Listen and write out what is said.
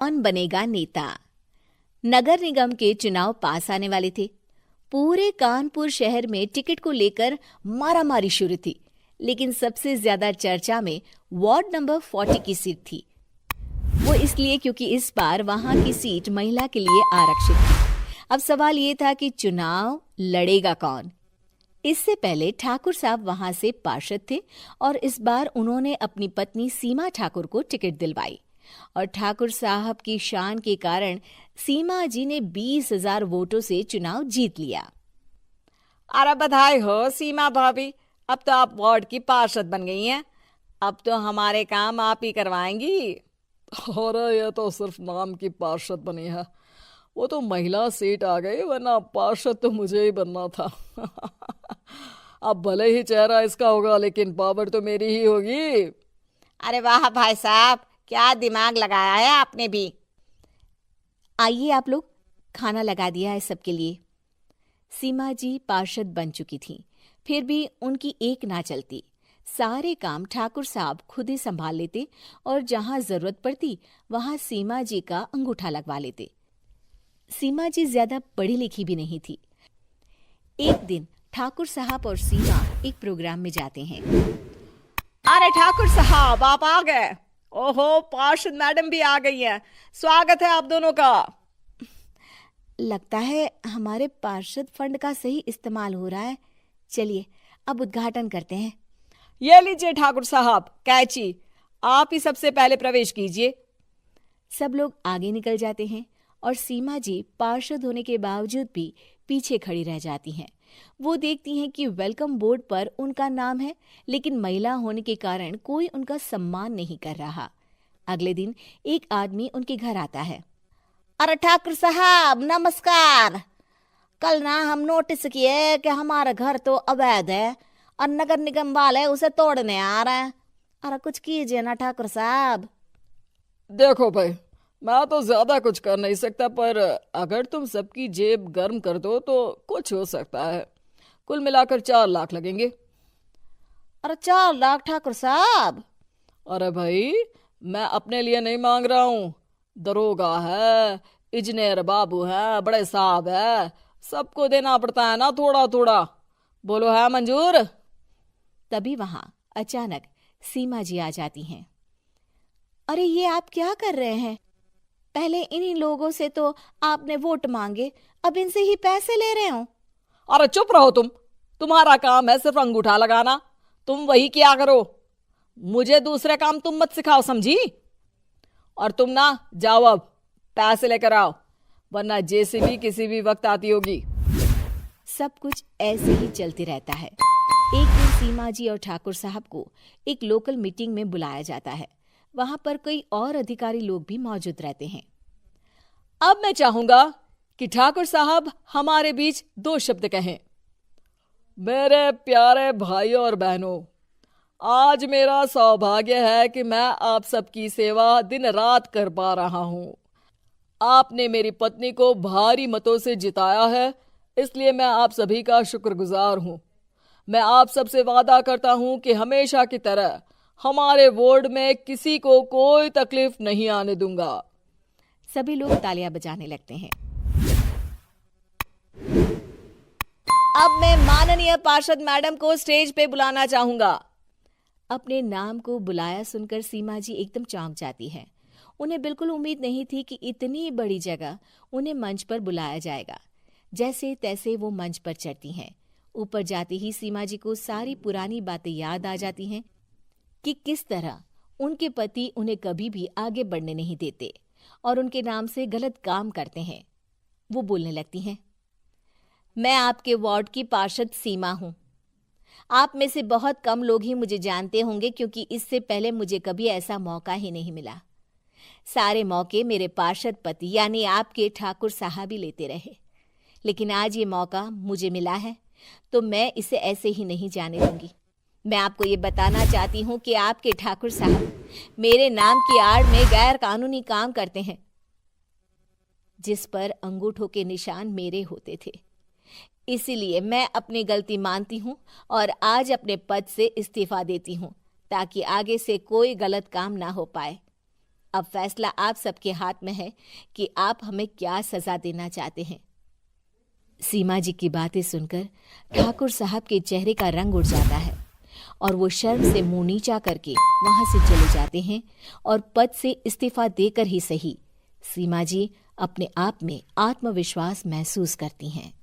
कौन बनेगा नेता। नगर निगम के चुनाव पास आने वाले थे। पूरे कानपुर शहर में टिकट को लेकर मारामारी शुरू थी, लेकिन सबसे ज्यादा चर्चा में वार्ड नंबर 40 की सीट थी। वो इसलिए क्योंकि इस बार वहां की सीट महिला के लिए आरक्षित थी। अब सवाल ये था कि चुनाव लड़ेगा कौन। इससे पहले ठाकुर साहब वहां से पार्षद थे और इस बार उन्होंने अपनी पत्नी सीमा ठाकुर को टिकट दिलवाई और ठाकुर साहब की शान के कारण सीमा जी ने 20,000 वोटों से चुनाव जीत लिया। अरे बधाई हो सीमा भाभी, अब तो आप वार्ड की पार्षद बन गई हैं। अब तो हमारे काम आप ही करवाएंगी। अरे ये तो सिर्फ नाम की पार्षद बनी है, वो तो महिला सीट आ गई, वरना पार्षद तो मुझे ही बनना था। अब भले ही चेहरा इसका होगा, लेकिन पावर तो मेरी ही होगी। अरे वाह भाई साहब, क्या दिमाग लगाया है आपने भी। आइए आप लोग, खाना लगा दिया है सबके लिए। सीमा जी पार्षद बन चुकी थीं, फिर भी उनकी एक ना चलती। सारे काम ठाकुर साहब खुद ही संभाल लेते और जहां जरूरत पड़ती वहां सीमा जी का अंगूठा लगवा लेते। सीमा जी ज्यादा पढ़ी लिखी भी नहीं थी। एक दिन ठाकुर साहब और सीमा एक प्रोग्राम में जाते हैं। अरे ठाकुर साहब, आप आ गए। ओहो, पार्षद मैडम भी आ गई हैं। स्वागत है आप दोनों का। लगता है हमारे पार्षद फंड का सही इस्तेमाल हो रहा है। चलिए अब उद्घाटन करते हैं। ये लीजिए ठाकुर साहब कैची, आप ही सबसे पहले प्रवेश कीजिए। सब लोग आगे निकल जाते हैं और सीमा जी पार्षद होने के बावजूद भी पीछे खड़ी रह जाती हैं। वो देखती हैं कि वेलकम बोर्ड पर उनका नाम है, लेकिन महिला होने के कारण कोई उनका सम्मान नहीं कर रहा। अगले दिन एक आदमी उनके घर आता है। अरे ठाकुर साहब नमस्कार। कल ना हम नोटिस किए कि हमारा घर तो अवैध है और नगर निगम वाले उसे तोड़ने आ रहे हैं। अरे कुछ कीजिए ना ठाकुर साहब। देखो भाई, मैं तो ज्यादा कुछ कर नहीं सकता, पर अगर तुम सबकी जेब गर्म कर दो तो कुछ हो सकता है। कुल मिलाकर 4 लाख लगेंगे। अरे 4 लाख ठाकुर साहब? अरे भाई, मैं अपने लिए नहीं मांग रहा हूँ। दरोगा है, इंजीनियर बाबू है, बड़े साहब है, सबको देना पड़ता है ना थोड़ा थोड़ा। बोलो है मंजूर? तभी वहां अचानक सीमा जी आ जाती हैं। अरे ये आप क्या कर रहे हैं? पहले इन्हीं लोगों से तो आपने वोट मांगे, अब इनसे ही पैसे ले रहे हो। अरे चुप रहो तुम, तुम्हारा काम है सिर्फ अंगूठा लगाना, तुम वही किया करो। मुझे दूसरे काम तुम मत सिखाओ, समझी? और तुम ना जाओ, अब पैसे लेकर आओ, वरना जेसीबी किसी भी वक्त आती होगी। सब कुछ ऐसे ही चलते रहता है। एक दिन सीमा जी और ठाकुर साहब को एक लोकल मीटिंग में बुलाया जाता है। वहां पर कई और अधिकारी लोग भी मौजूद रहते हैं। अब मैं चाहूंगा कि ठाकुर साहब हमारे बीच 2 शब्द कहें। मेरे प्यारे भाइयों और बहनों, आज मेरा सौभाग्य है कि मैं आप सबकी सेवा दिन रात कर पा रहा हूं। आपने मेरी पत्नी को भारी मतों से जिताया है, इसलिए मैं आप सभी का शुक्रगुजार हूं। मैं आप सबसे वादा करता हूं कि हमेशा की तरह हमारे वार्ड में किसी को कोई तकलीफ नहीं आने दूंगा। सभी लोग तालियां बजाने लगते हैं। अब मैं माननीय पार्षद मैडम को स्टेज पे बुलाना चाहूंगा। अपने नाम को बुलाया सुनकर सीमा जी एकदम चौंक जाती हैं। उन्हें बिल्कुल उम्मीद नहीं थी कि इतनी बड़ी जगह उन्हें मंच पर बुलाया जाएगा। जैसे तैसे वो मंच पर चढ़ती हैं। ऊपर जाते ही सीमा जी को सारी पुरानी बातें याद आ जाती हैं कि किस तरह उनके पति उन्हें कभी भी आगे बढ़ने नहीं देते और उनके नाम से गलत काम करते हैं। वो बोलने लगती हैं। मैं आपके वार्ड की पार्षद सीमा हूं। आप में से बहुत कम लोग ही मुझे जानते होंगे, क्योंकि इससे पहले मुझे कभी ऐसा मौका ही नहीं मिला। सारे मौके मेरे पार्षद पति यानी आपके ठाकुर साहब ही लेते रहे, लेकिन आज ये मौका मुझे मिला है तो मैं इसे ऐसे ही नहीं जाने दूंगी। मैं आपको ये बताना चाहती हूँ कि आपके ठाकुर साहब मेरे नाम की आड़ में गैर कानूनी काम करते हैं, जिस पर अंगूठों के निशान मेरे होते थे। इसीलिए मैं अपनी गलती मानती हूँ और आज अपने पद से इस्तीफा देती हूँ, ताकि आगे से कोई गलत काम ना हो पाए। अब फैसला आप सबके हाथ में है कि आप हमें क्या सजा देना चाहते हैं। सीमा जी की बातें सुनकर ठाकुर साहब के चेहरे का रंग उड़ जाता है और वो शर्म से मुंह नीचा करके वहां से चले जाते हैं और पद से इस्तीफा देकर ही सही सीमा जी अपने आप में आत्मविश्वास महसूस करती हैं।